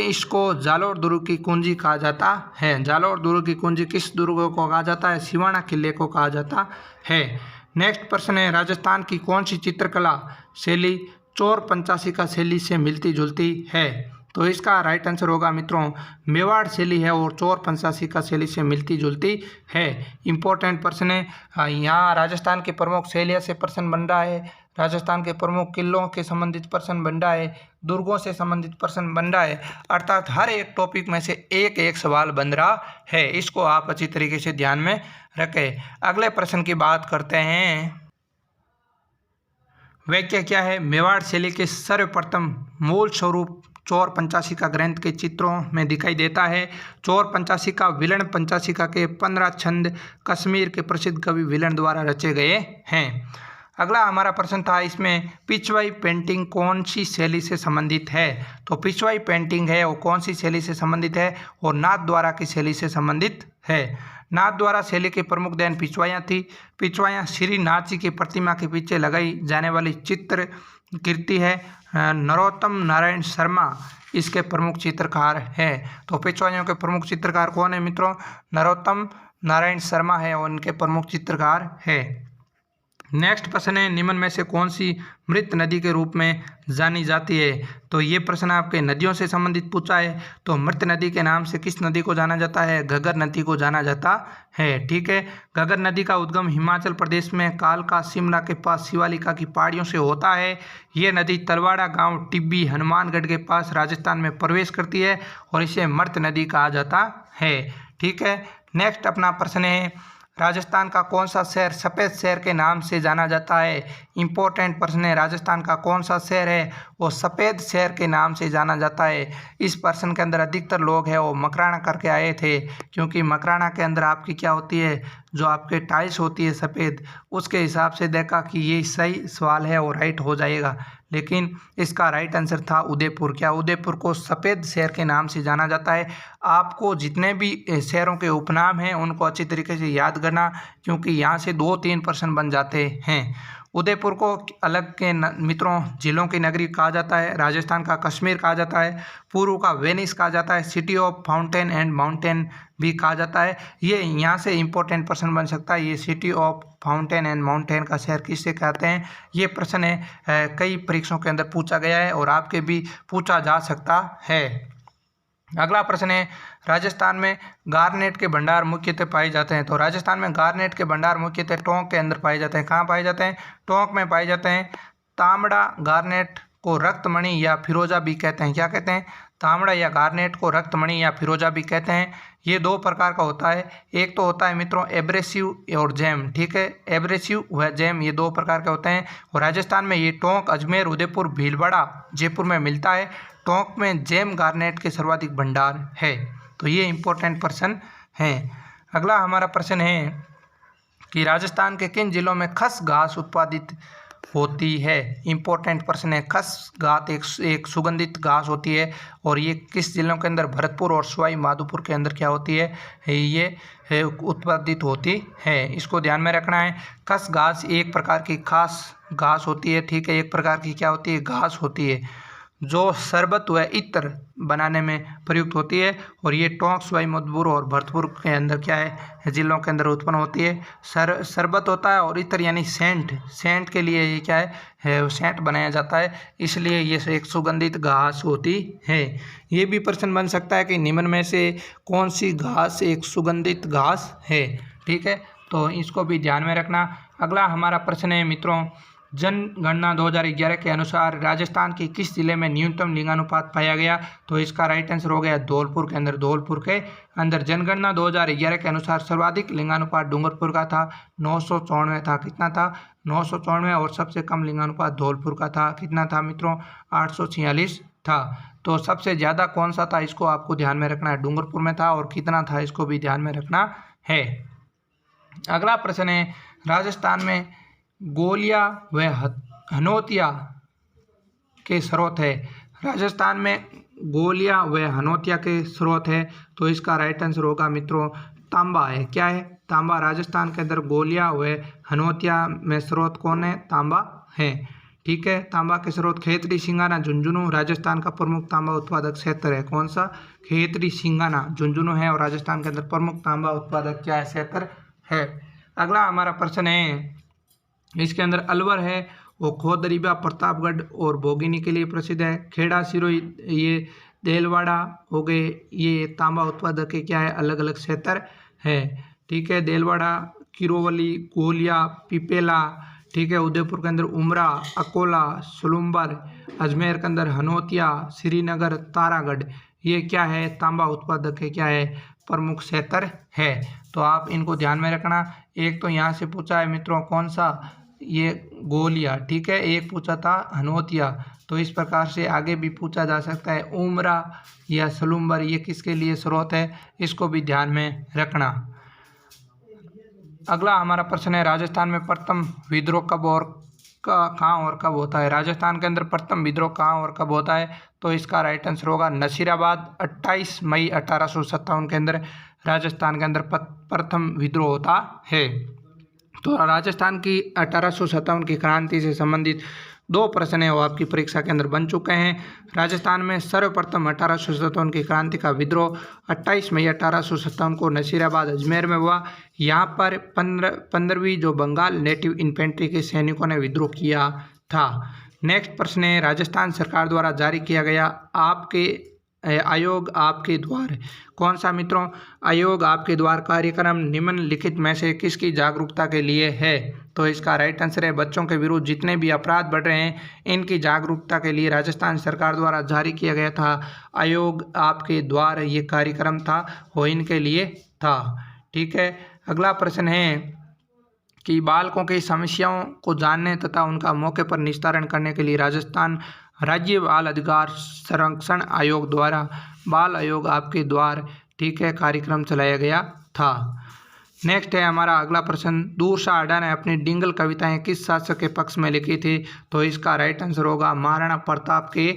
इसको जालोर दुर्ग की कुंजी कहा जाता है। जालोर दुर्ग की कुंजी किस दुर्ग को कहा जाता है? सिवाना किले को कहा जाता है। नेक्स्ट प्रश्न है, राजस्थान की कौन सी चित्रकला शैली चोर पंचासी का शैली से मिलती जुलती है? तो इसका राइट आंसर होगा मित्रों मेवाड़ शैली है और चोर पंचासी का शैली से मिलती जुलती है। इंपॉर्टेंट प्रश्न है। यहाँ राजस्थान के प्रमुख शैलियों से प्रश्न बन रहा है, राजस्थान के प्रमुख किलों के संबंधित प्रश्न बन रहा है, दुर्गों से संबंधित प्रश्न बन रहा है। अर्थात हर एक टॉपिक में से एक एक सवाल बन रहा है। इसको आप अच्छी तरीके से ध्यान में रखें। अगले प्रश्न की बात करते हैं, वाक्य क्या है? मेवाड़ शैली के सर्वप्रथम मूल स्वरूप चौर पंचाशिका ग्रंथ के चित्रों में दिखाई देता है। चौर पंचाशिका विलन पंचाशिका के 15 छंद कश्मीर के प्रसिद्ध कवि विलन द्वारा रचे गए हैं। अगला हमारा प्रश्न था, इसमें पिछवाई पेंटिंग कौन सी शैली से संबंधित है? तो पिछवाई पेंटिंग है वो कौन सी शैली से संबंधित है? और नाथद्वारा की शैली से संबंधित है। नाथद्वारा शैली की प्रमुख देन पिछवाइयाँ थी। पिछवाइयाँ श्री नाथ जी की प्रतिमा के पीछे लगाई जाने वाली चित्र कृति है। नरोत्तम नारायण शर्मा इसके प्रमुख चित्रकार है। तो पिछवाइयों के प्रमुख चित्रकार कौन है मित्रों? नरोत्तम नारायण शर्मा है और उनके प्रमुख चित्रकार है। नेक्स्ट प्रश्न है, निम्न में से कौन सी मृत नदी के रूप में जानी जाती है? तो ये प्रश्न आपके नदियों से संबंधित पूछा है। तो मृत नदी के नाम से किस नदी को जाना जाता है? घग्गर नदी को जाना जाता है। ठीक है, घग्गर नदी का उद्गम हिमाचल प्रदेश में कालका शिमला के पास शिवालिका की पहाड़ियों से होता है। ये नदी तलवाड़ा गांव टिब्बी हनुमानगढ़ के पास राजस्थान में प्रवेश करती है और इसे मृत नदी कहा जाता है। ठीक है, नेक्स्ट अपना प्रश्न है, राजस्थान का कौन सा शहर सफ़ेद शहर के नाम से जाना जाता है? इंपॉर्टेंट प्रश्न है, राजस्थान का कौन सा शहर है वो सफ़ेद शहर के नाम से जाना जाता है? इस प्रश्न के अंदर अधिकतर लोग हैं वो मकराना करके आए थे, क्योंकि मकराना के अंदर आपकी क्या होती है, जो आपके टाइल्स होती है सफ़ेद, उसके हिसाब से देखा कि ये सही सवाल है और राइट हो जाएगा, लेकिन इसका राइट आंसर था उदयपुर। क्या उदयपुर को सफ़ेद शहर के नाम से जाना जाता है? आपको जितने भी शहरों के उपनाम हैं उनको अच्छी तरीके से याद करना, क्योंकि यहाँ से 2-3 प्रश्न बन जाते हैं। उदयपुर को अलग के मित्रों जिलों की नगरी कहा जाता है। राजस्थान का कश्मीर कहा जाता है, पूर्व का वेनिस कहा जाता है, city of fountain and mountain भी कहा जाता है। ये यहाँ से इम्पोर्टेंट प्रश्न बन सकता है, ये city of fountain and mountain का शहर किससे कहते हैं? ये प्रश्न है कई परीक्षाओं के अंदर पूछा गया है और आपके भी पूछा जा सकता है। अगला प्रश्न है, राजस्थान में गारनेट के भंडार मुख्यतः पाए जाते हैं। तो राजस्थान में गारनेट के भंडार मुख्यतः टोंक के अंदर पाए जाते हैं। कहाँ पाए जाते हैं? टोंक में पाए जाते हैं। तांबड़ा गारनेट को रक्तमणि या फिरोजा भी कहते हैं। क्या कहते हैं? तांबड़ा या गारनेट को रक्तमणि या फिरोजा भी कहते हैं। ये 2 प्रकार का होता है, एक तो होता है मित्रों एब्रेसिव और जैम। ठीक है, एब्रेसिव व जैम ये 2 प्रकार के होते हैं और राजस्थान में ये टोंक, अजमेर, उदयपुर, भीलवाड़ा, जयपुर में मिलता है। टोंक में जैम गारनेट के सर्वाधिक भंडार है। तो ये इंपॉर्टेंट प्रश्न है। अगला हमारा प्रश्न है कि राजस्थान के किन जिलों में खस घास उत्पादित होती है? इंपॉर्टेंट प्रश्न है। खस घास एक सुगंधित घास होती है और ये किस जिलों के अंदर? भरतपुर और सवाई माधोपुर के अंदर क्या होती है? ये उत्पादित होती है। इसको ध्यान में रखना है। खस घास एक प्रकार की खास घास होती है। ठीक है, एक प्रकार की क्या होती है? घास होती है जो शरबत व इत्र बनाने में प्रयुक्त होती है और ये टोंक, सवाई माधोपुर और भरतपुर के अंदर क्या है, जिलों के अंदर उत्पन्न होती है। शरबत होता है और इत्र यानी सेंट के लिए ये क्या है सेंट बनाया जाता है, इसलिए ये एक सुगंधित घास होती है। ये भी प्रश्न बन सकता है कि निम्न में से कौन सी घास एक सुगंधित घास है? ठीक है, तो इसको भी ध्यान में रखना। अगला हमारा प्रश्न है मित्रों, जनगणना 2011 के अनुसार राजस्थान के किस जिले में न्यूनतम लिंगानुपात पाया गया? तो इसका राइट आंसर हो गया धौलपुर के अंदर। धौलपुर के अंदर जनगणना 2011 के अनुसार सर्वाधिक लिंगानुपात डूंगरपुर का था, 994 था। कितना था? 994। और सबसे कम लिंगानुपात धौलपुर का था। कितना था मित्रों? 846 था। तो सबसे ज़्यादा कौन सा था, इसको आपको ध्यान में रखना है। डूंगरपुर में था। और कितना था, इसको भी ध्यान में रखना है। अगला प्रश्न है, राजस्थान में गोलिया व हनोतिया के स्रोत है। राजस्थान में गोलिया व हनोतिया के स्रोत है, तो इसका राइट आंसर होगा मित्रों तांबा है। क्या है? तांबा। राजस्थान के अंदर गोलिया व हनोतिया में स्रोत कौन है? तांबा है। ठीक है, तांबा के स्रोत खेतड़ी, सिंगाना, झुंझुनू राजस्थान का प्रमुख तांबा उत्पादक क्षेत्र है। कौन सा? खेतड़ी, सिंगाना, झुंझुनू है और राजस्थान के अंदर प्रमुख तांबा उत्पादक क्या है? क्षेत्र है। अगला हमारा प्रश्न है, इसके अंदर अलवर है वो खोदरीबा, प्रतापगढ़ और भोगिनी के लिए प्रसिद्ध है। खेड़ा, सिरोही, ये देलवाड़ा हो गए, ये तांबा उत्पादक के क्या है? अलग अलग क्षेत्र है। ठीक है, देलवाड़ा, किरोवली, गोलिया, पिपेला। ठीक है, उदयपुर के अंदर उमरा, अकोला, सुलुम्बर, अजमेर के अंदर हनोतिया, श्रीनगर, तारागढ़, ये क्या है? तांबा उत्पादक के क्या है? प्रमुख क्षेत्र है। तो आप इनको ध्यान में रखना। एक तो यहाँ से पूछा है मित्रों कौन सा, ये गोलिया, ठीक है। एक पूछा था हनोतिया, तो इस प्रकार से आगे भी पूछा जा सकता है। उमरा या सलूम्बर ये किसके लिए स्रोत है, इसको भी ध्यान में रखना। अगला हमारा प्रश्न है, राजस्थान में प्रथम विद्रोह कब और कहाँ और कब होता है। राजस्थान के अंदर प्रथम विद्रोह कहाँ और कब होता है, तो इसका राइट आंसर होगा नसीराबाद। 28 मई 1857 के अंदर राजस्थान के अंदर प्रथम विद्रोह होता है। तो राजस्थान की 1857 की क्रांति से संबंधित 2 प्रश्न है वो आपकी परीक्षा के अंदर बन चुके हैं। राजस्थान में सर्वप्रथम 1857 की क्रांति का विद्रोह 28 मई 1857 को नसीराबाद अजमेर में हुआ। यहाँ पर 15वीं जो बंगाल नेटिव इन्फेंट्री के सैनिकों ने विद्रोह किया था। नेक्स्ट प्रश्न है, राजस्थान सरकार द्वारा जारी किया गया आपके आयोग आपके द्वार कौन सा मित्रों, आयोग आपके द्वार कार्यक्रम निम्नलिखित में से किसकी जागरूकता के लिए है, तो इसका राइट आंसर है बच्चों के विरुद्ध जितने भी अपराध बढ़ रहे हैं इनकी जागरूकता के लिए राजस्थान सरकार द्वारा जारी किया गया था आयोग आपके द्वार। ये कार्यक्रम था वो इनके लिए था, ठीक है। अगला प्रश्न है कि बालकों की समस्याओं को जानने तथा उनका मौके पर निस्तारण करने के लिए राजस्थान राज्य बाल अधिकार संरक्षण आयोग द्वारा बाल आयोग आपके द्वार, ठीक है, कार्यक्रम चलाया गया था। नेक्स्ट है हमारा अगला प्रश्न, दूरशाह आडा ने अपनी डिंगल कविताएं किस शासक के पक्ष में लिखी थी, तो इसका राइट आंसर होगा महाराणा प्रताप के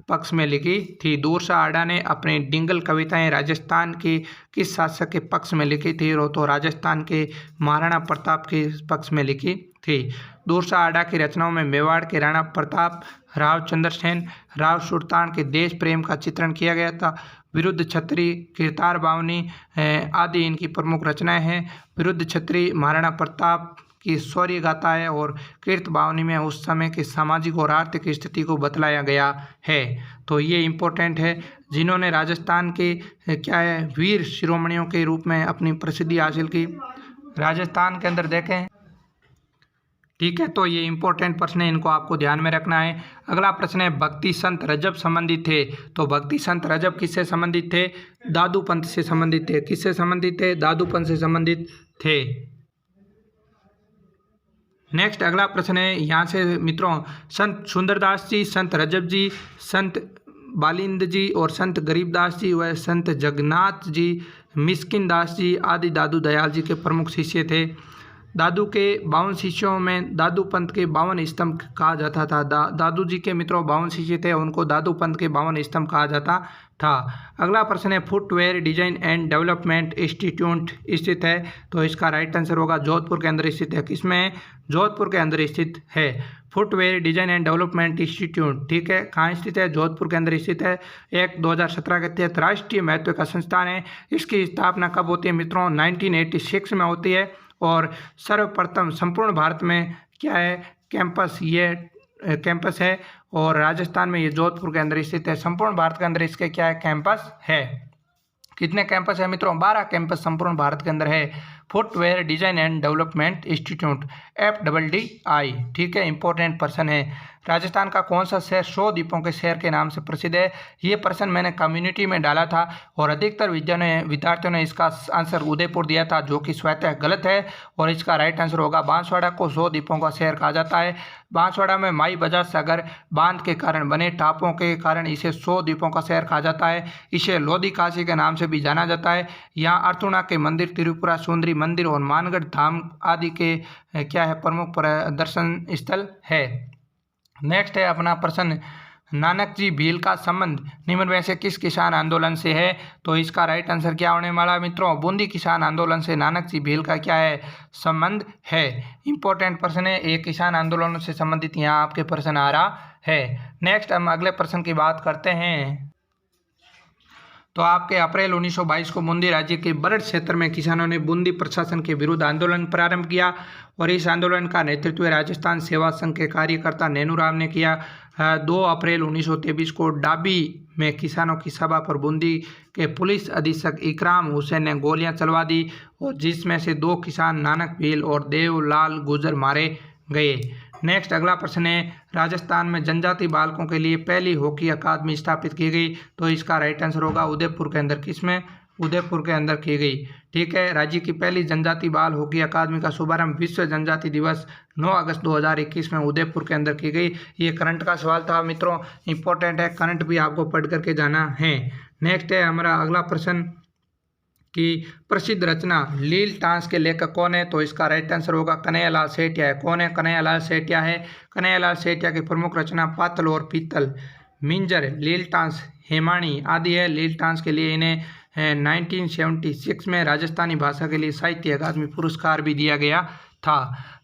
पक्ष में लिखी थी। दूरशाह आडा ने अपनी डिंगल कविताएं राजस्थान के किस शासक के पक्ष में लिखी थी, तो राजस्थान के महाराणा प्रताप के पक्ष में लिखी थी। दूरशाह आडा की रचनाओं में मेवाड़ के राणा प्रताप, राव चंद्रसेन, राव सुल्तान के देश प्रेम का चित्रण किया गया था। विरुद्ध छत्री, कीर्तार बावनी आदि इनकी प्रमुख रचनाएं हैं। विरुद्ध छत्री महाराणा प्रताप की शौर्य गाथा है और कीर्त बावनी में उस समय की सामाजिक और आर्थिक स्थिति को बतलाया गया है। तो ये इम्पोर्टेंट है, जिन्होंने राजस्थान के क्या है वीर शिरोमणियों के रूप में अपनी प्रसिद्धि हासिल की राजस्थान के अंदर, देखें, ठीक है। तो ये इंपॉर्टेंट प्रश्न है, इनको आपको ध्यान में रखना है। अगला प्रश्न है, भक्ति संत रजब संबंधित थे, तो भक्ति संत रजब किससे संबंधित थे, दादू पंथ से संबंधित थे। किससे संबंधित थे, दादू पंथ से संबंधित थे। नेक्स्ट अगला प्रश्न है, यहाँ से मित्रों संत सुंदरदास जी, संत रजब जी, संत बालिंद जी और संत गरीबदास जी व संत जगन्नाथ जी, मिस्किन दास जी आदि दादू दयाल जी के प्रमुख शिष्य थे। दादू के 52 शिष्यों में दादू पंथ के 52 स्तंभ कहा जाता था। दादू जी के मित्रों 52 शिष्य थे, उनको दादू पंथ के 52 स्तंभ कहा जाता था। अगला प्रश्न है, footwear design and development institute स्थित है, तो इसका राइट आंसर होगा जोधपुर के अंदर स्थित है। किसमें, जोधपुर के अंदर स्थित है footwear design and development institute, ठीक है। कहाँ स्थित है, जोधपुर के अंदर स्थित है। एक 2017 के तहत राष्ट्रीय महत्व का संस्थान है। इसकी स्थापना कब होती है मित्रों, 1986 में होती है और सर्वप्रथम संपूर्ण भारत में क्या है कैंपस, ये कैंपस है और राजस्थान में ये जोधपुर के अंदर स्थित है। संपूर्ण भारत के अंदर इसके क्या है कैंपस है। कितने कैंपस है मित्रों, 12 कैंपस संपूर्ण भारत के अंदर है। Footwear design and development institute FDDI, ठीक है, इंपॉर्टेंट पर्सन है। राजस्थान का कौन सा शहर 100 द्वीपों के शहर के नाम से प्रसिद्ध है, ये प्रश्न मैंने कम्युनिटी में डाला था और अधिकतर विद्यार्थियों ने इसका आंसर उदयपुर दिया था, जो कि स्वतः गलत है और इसका राइट आंसर होगा बांसवाड़ा को 100 द्वीपों का शहर कहा जाता है। बांसवाड़ा में माई बजाज सागर बांध के कारण बने टापुओं के कारण इसे 100 द्वीपों का शहर कहा जाता है। इसे लोधी काशी के नाम से भी जाना जाता है। यहाँ अर्थुणा के मंदिर, त्रिपुरा सुंदरी मंदिर और मानगढ़ धाम आदि के क्या है प्रमुख दर्शन स्थल है। नेक्स्ट है अपना प्रश्न, नानक जी भील का संबंध निम्न में से किस किसान आंदोलन से है, तो इसका राइट आंसर क्या होने वाला मित्रों, बूंदी किसान आंदोलन से नानक जी भील का क्या है संबंध है। इंपॉर्टेंट प्रश्न है, एक किसान आंदोलन से संबंधित यहाँ आपके प्रश्न आ रहा है। नेक्स्ट हम अगले प्रश्न की बात करते हैं। तो आपके अप्रैल 1922 को बूंदी राज्य के बरड़ क्षेत्र में किसानों ने बूंदी प्रशासन के विरुद्ध आंदोलन प्रारंभ किया और इस आंदोलन का नेतृत्व राजस्थान सेवा संघ के कार्यकर्ता नैनूराम ने किया। 2 अप्रैल 1923 को डाबी में किसानों की सभा पर बूंदी के पुलिस अधीक्षक इकराम हुसैन ने गोलियां चलवा दी और जिसमें से 2 किसान नानक भील और देवलाल गुजर मारे गए। नेक्स्ट अगला प्रश्न है, राजस्थान में जनजाति बालकों के लिए पहली हॉकी अकादमी स्थापित की गई, तो इसका राइट आंसर होगा उदयपुर के अंदर। किसमें, उदयपुर के अंदर की गई। ठीक है, राज्य की पहली जनजाति बाल हॉकी अकादमी का शुभारंभ विश्व जनजाति दिवस 9 अगस्त 2021 में उदयपुर के अंदर की गई। ये करंट का सवाल था मित्रों, इंपॉर्टेंट है, करंट भी आपको पढ़ करके जाना है। नेक्स्ट है हमारा अगला प्रश्न कि प्रसिद्ध रचना लील टांस के लेखक कौन है? तो इसका राइट आंसर होगा कन्हैयालाल सेठिया है। कौन है? कन्हैयालाल सेठिया है। कन्हैयालाल सेठिया की प्रमुख रचना पातल और पीतल, मिंजर, लील टांस, हेमाणी आदि है। लील टांस के लिए इन्हें 1976 में राजस्थानी भाषा के लिए साहित्य अकादमी पुरस्कार भी दिया गया था।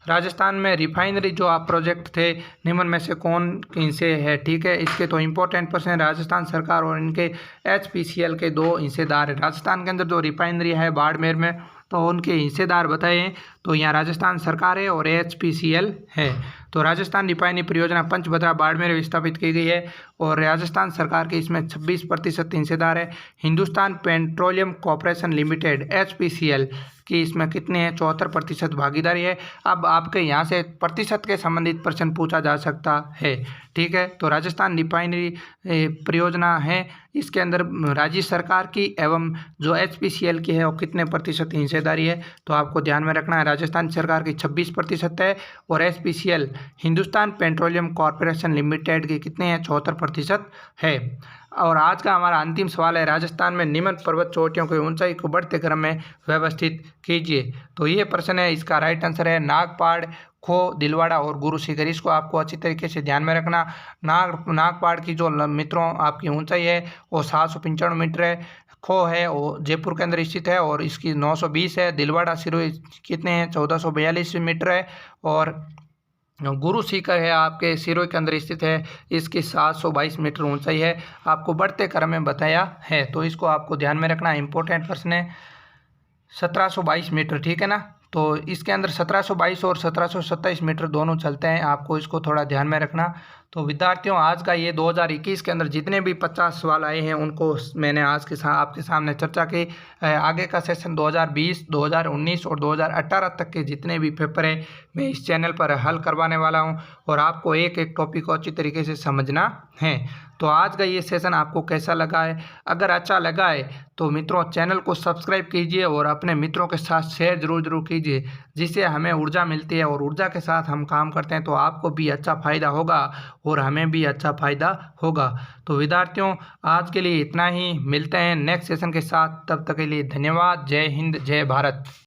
राजस्थान में रिफाइनरी जो आप प्रोजेक्ट थे निम्न में से कौन इनसे है? ठीक है, इसके तो इंपॉर्टेंट प्रश्न है। राजस्थान सरकार और इनके HPCL के 2 हिस्सेदार है। राजस्थान के अंदर जो रिफाइनरी है बाड़मेर में, तो उनके हिस्सेदार बताए हैं, तो यहाँ राजस्थान सरकार है और HPCL है। तो राजस्थान रिफाइनरी परियोजना पंचभद्रा बाड़मेर में स्थापित की गई है और राजस्थान सरकार के इसमें 26% हिस्सेदार है। Hindustan petroleum corporation limited HPCL की इसमें कितने हैं? 74% भागीदारी है। अब आपके यहाँ से प्रतिशत के संबंधित प्रश्न पूछा जा सकता है। ठीक है, तो राजस्थान रिफाइनरी परियोजना है, इसके अंदर राज्य सरकार की एवं जो HPCL की है वो कितने प्रतिशत हिस्सेदारी है? तो आपको ध्यान में रखना है, राजस्थान सरकार की 26% है और HPCL Hindustan petroleum corporation limited की कितने हैं? 74% है। और आज का हमारा अंतिम सवाल है, राजस्थान में निम्न पर्वत चोटियों की ऊंचाई को बढ़ते क्रम में व्यवस्थित कीजिए। तो ये प्रश्न है, इसका राइट आंसर है नागपाड़, खो, दिलवाड़ा और गुरु शिखर। इसको आपको अच्छी तरीके से ध्यान में रखना। नागपाड़ की जो मित्रों आपकी ऊंचाई है वो 795 मीटर है। खो है वो जयपुर के अंदर स्थित है और इसकी 920 है। दिलवाड़ा सिरोही कितने हैं? 1442 मीटर है। और गुरु शिखर है आपके सिरोही के अंदर स्थित है, इसकी 722 मीटर ऊंचाई है। आपको बढ़ते क्रम में बताया है, तो इसको आपको ध्यान में रखना, इंपॉर्टेंट प्रश्न है। 1722 मीटर, ठीक है ना। तो इसके अंदर 1722 और 1727 मीटर दोनों चलते हैं, आपको इसको थोड़ा ध्यान में रखना। तो विद्यार्थियों, आज का ये 2021 के अंदर जितने भी 50 सवाल आए हैं उनको मैंने आज के आपके सामने चर्चा की। आगे का सेशन 2020, 2019 और 2018 तक के जितने भी पेपर है मैं इस चैनल पर हल करवाने वाला हूं और आपको एक एक टॉपिक को अच्छी तरीके से समझना है। तो आज का ये सेशन आपको कैसा लगा है? अगर अच्छा लगा है तो मित्रों चैनल को सब्सक्राइब कीजिए और अपने मित्रों के साथ शेयर जरूर कीजिए, जिससे हमें ऊर्जा मिलती है और ऊर्जा के साथ हम काम करते हैं तो आपको भी अच्छा फ़ायदा होगा और हमें भी अच्छा फ़ायदा होगा। तो विद्यार्थियों, आज के लिए इतना ही, मिलते हैं नेक्स्ट सेशन के साथ, तब तक के लिए धन्यवाद। जय हिंद, जय भारत।